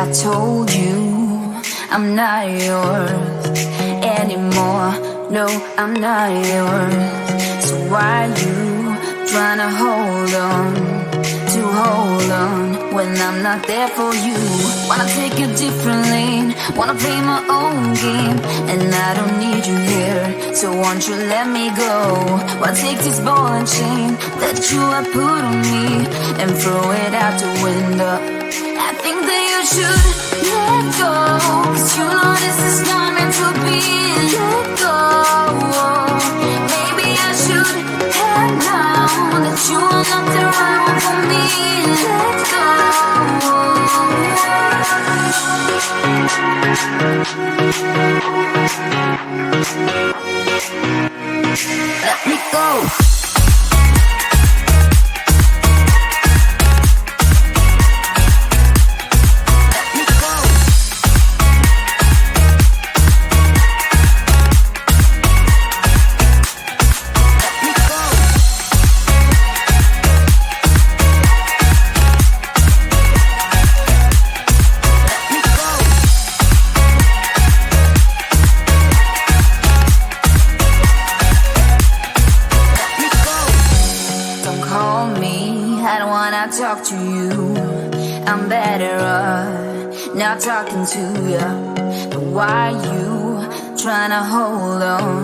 I told you I'm not yours anymore. No, I'm not yours. So why you trying to hold on when I'm not there for you? Wanna take a different lane, wanna play my own game, and I don't need you here, so won't you let me go? Wanna take this ball and chain that you have put on me and throw it out the window. I think that you should let go, 'cause you know this is not meant to be. Let go. Maybe I should have known that you are not the right one for me. Let go. Let me go. Talk to you, I'm better off not talking to you. But why you trying to hold on?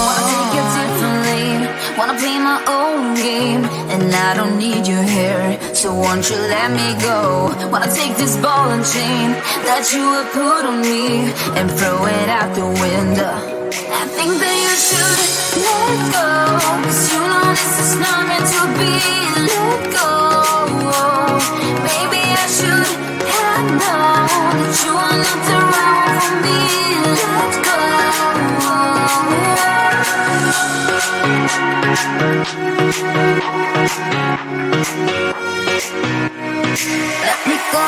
Wanna take a different lane, wanna play my own game, and I don't need you here, so won't you let me go? Wanna take this ball and chain that you have put on me and throw it out the window. I think that you should let go, 'cause you know this is not meant to be. Let go. Maybe I should have known that you are not the right one for me. Let go. Let me go.